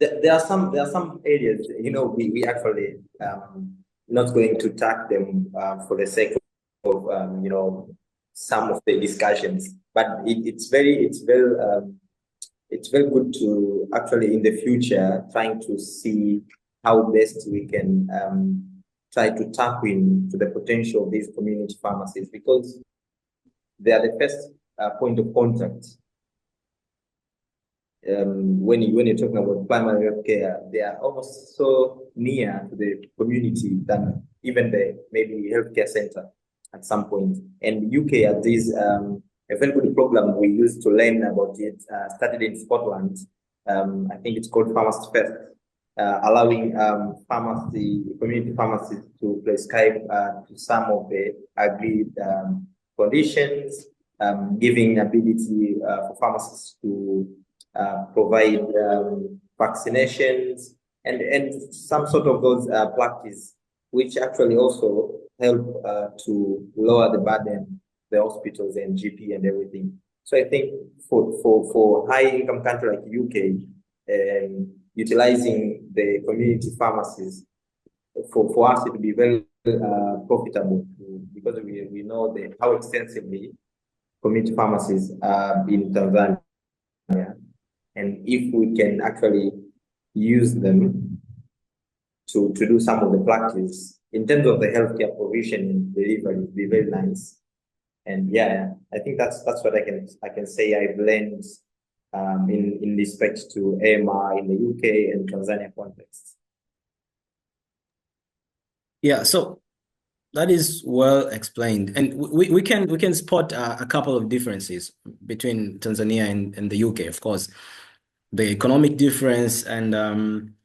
there are some areas, we actually not going to tack them for the sake of some of the discussions, but it's very good to actually in the future trying to see how best we can try to tap into the potential of these community pharmacies, because they are the first point of contact. When you're talking about primary health care, they are almost so near to the community than even the maybe healthcare center at some point. And UK has this a very good program we used to learn about it, started in Scotland. I think it's called Pharmacists First, allowing community pharmacists to prescribe to some of the agreed conditions, giving ability for pharmacists to provide vaccinations and some sort of those practice, which actually also help to lower the burden the hospitals and GP and everything. So I think for high income country like UK, utilizing the community pharmacies for us it would be very profitable, because we know how extensively community pharmacies are in Tanzania. And if we can actually use them to do some of the practice in terms of the healthcare provision and delivery, it would be very nice. And yeah, I think that's what I can say I've learned in respect to AMR in the UK and Tanzania context. Yeah, so that is well explained, and we can spot a couple of differences between Tanzania and the UK, of course, the economic difference, and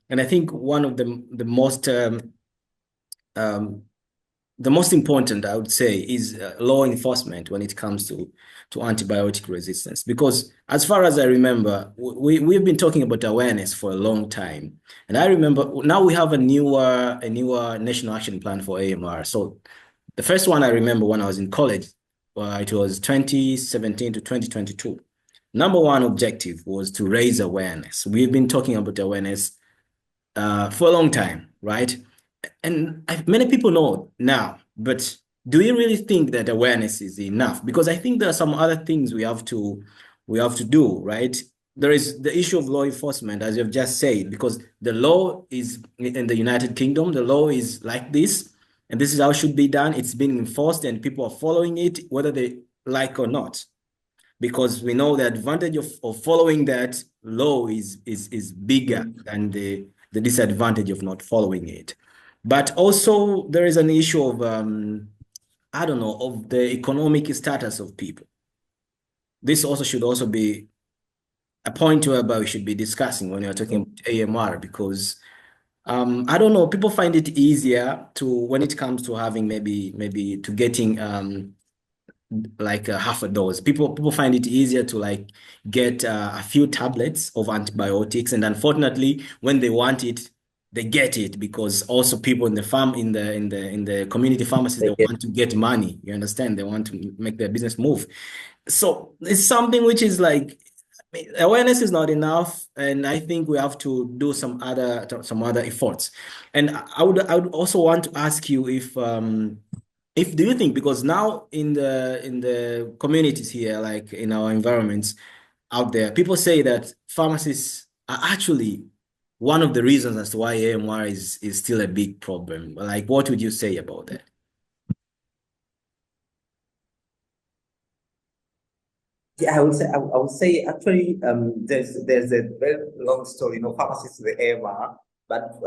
I think one of the most important, I would say, is law enforcement when it comes to antibiotic resistance. Because as far as I remember, we've been talking about awareness for a long time. And I remember now we have a newer national action plan for AMR. So the first one I remember when I was in college, it was 2017 to 2022. Number one objective was to raise awareness. We've been talking about awareness for a long time, right? And many people know now, but do you really think that awareness is enough? Because I think there are some other things we have to do, right? There is the issue of law enforcement, as you've just said, because the law is in the United Kingdom, the law is like this, and this is how it should be done. It's being enforced and people are following it, whether they like or not. Because we know the advantage of following that law is bigger than the disadvantage of not following it. But also there is an issue of, I don't know, of the economic status of people. This also should also be a point whereby we should be discussing when you're talking about AMR, because I don't know, people find it easier when it comes to having maybe to getting like half a dose. People find it easier to like get a few tablets of antibiotics, and unfortunately, when they want it, they get it, because also people in the community pharmacies, they want to get money. You understand? They want to make their business move. So it's something which is like, awareness is not enough, and I think we have to do some other efforts. And I would also want to ask you if do you think, because now in the communities here, like in our environments out there, people say that pharmacists are actually one of the reasons as to why AMR is still a big problem. Like, what would you say about that? Yeah, I would say actually there's a very long story, pharmacists with the AMR, but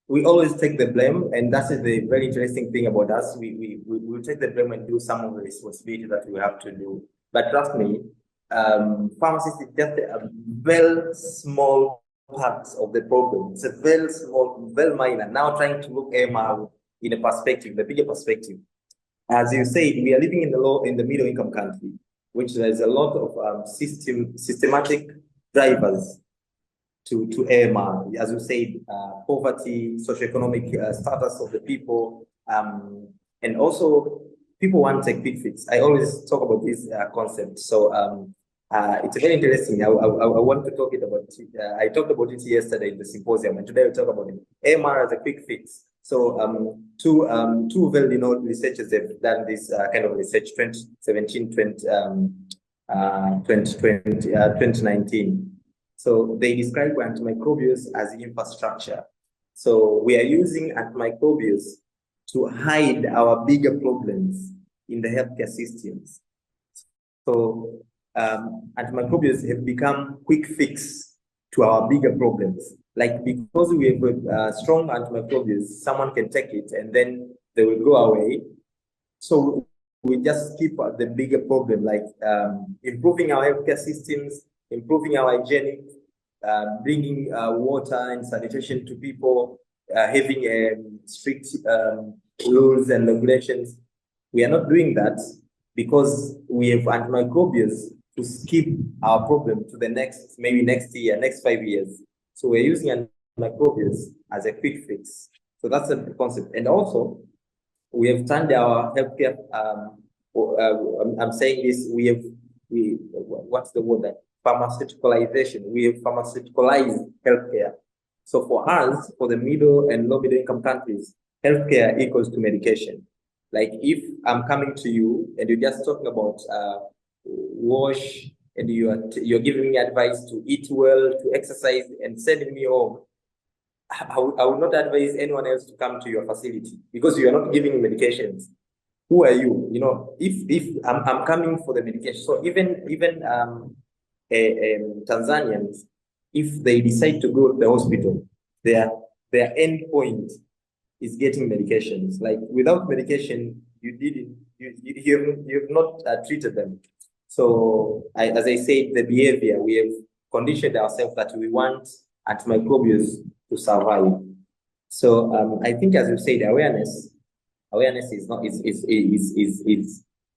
we always take the blame, and that's the very interesting thing about us. We take the blame and do some of the responsibility that we have to do. But trust me, pharmacists is just a very small part of the problem. It's a very small, very minor. Now trying to look AMR in a perspective, the bigger perspective. As you said, we are living in the middle income country, which there's a lot of systematic drivers to AMR. As you said, poverty, socioeconomic status of the people, and also people want to take quick fix. I always talk about this concept. So It's very interesting. I want to talk it about it. I talked about it yesterday in the symposium, and today we'll talk about it. AMR as a quick fix. So two well-known researchers have done this kind of research, 2017, 2019. So they describe antimicrobials as infrastructure. So we are using antimicrobials to hide our bigger problems in the healthcare systems. So antimicrobials have become quick fix to our bigger problems. Like, because we have strong antimicrobials, someone can take it and then they will go away. So we just keep the bigger problem, like improving our healthcare systems, improving our hygienic, bringing water and sanitation to people, having strict rules and regulations. We are not doing that because we have antimicrobials to skip our problem to the next, maybe next year, next 5 years. So we're using antimicrobials as a quick fix. So that's the concept. And also, we have turned our healthcare, I'm saying this, what's the word, that pharmaceuticalization. We have pharmaceuticalized healthcare. So for us, for the middle and low middle income countries, healthcare equals to medication. Like, if I'm coming to you and you're just talking about wash, and you're giving me advice to eat well, to exercise, and sending me home, I would not advise anyone else to come to your facility because you are not giving medications. Who are you? You know, if I'm coming for the medication. So even Tanzanians, if they decide to go to the hospital, their end point is getting medications. Like, without medication, you've not treated them. So as I said, the behavior, we have conditioned ourselves that we want antimicrobials to survive. So I think, as you said, awareness is not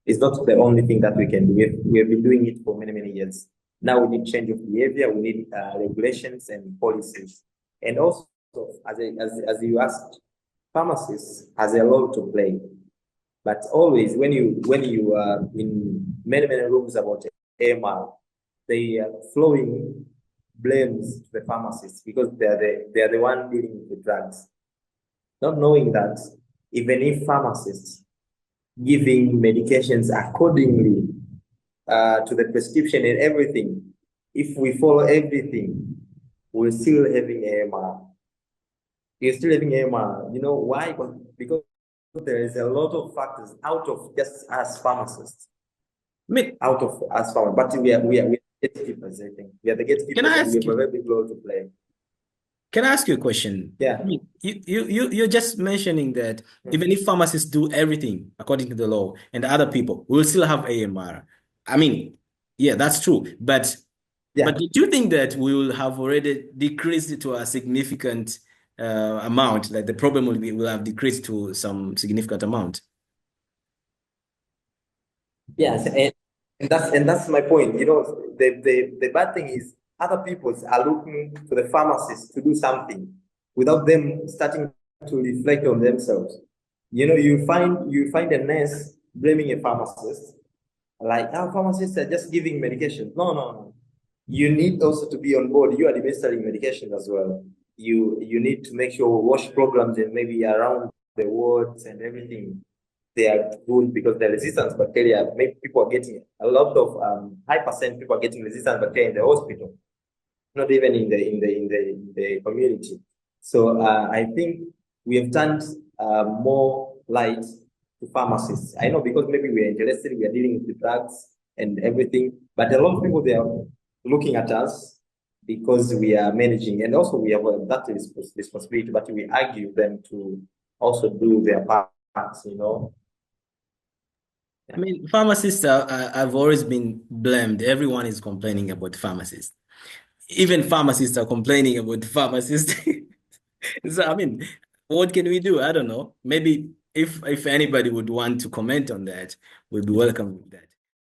not the only thing that we can do. We have been doing it for many years. Now we need change of behavior. We need regulations and policies. And also, as you asked, pharmacists has a role to play. But always, when you are in many rooms about AMR, they are flowing blames to the pharmacists because they are the one dealing with the drugs, not knowing that even if pharmacists giving medications accordingly to the prescription and everything, if we follow everything, we're still having AMR. You're still having AMR. You know why? Because there is a lot of factors out of just us pharmacists. Out of us pharmacists, but we are gatekeepers. I think we are the gatekeepers. Can I ask you? We have a very big role to play. Can I ask you a question? Yeah. You're just mentioning that even if pharmacists do everything according to the law and other people will still have AMR. I mean, yeah, that's true. But do you think that we will have already decreased it to a significant amount? Like, the problem will have decreased to some significant amount? Yes, and that's my point. You know, the bad thing is other people are looking to the pharmacists to do something without them starting to reflect on themselves. You know, you find a nurse blaming a pharmacist, like, our pharmacists are just giving medication. No. You need also to be on board. You are administering medication as well. You need to make sure wash programs and maybe around the wards and everything, they are good, because the resistance bacteria, maybe people are getting a lot of high percent people are getting resistant bacteria in the hospital, not even in the community. So I think we have turned more light to pharmacists. I know, because maybe we are interested, we are dealing with the drugs and everything, but a lot of people, they are looking at us because we are managing, and also we have that responsibility, but we argue them to also do their parts, you know. I mean, pharmacists have always been blamed. Everyone is complaining about pharmacists. Even pharmacists are complaining about pharmacists. So, I mean, what can we do? I don't know. Maybe if anybody would want to comment on that, we'd be welcome with that.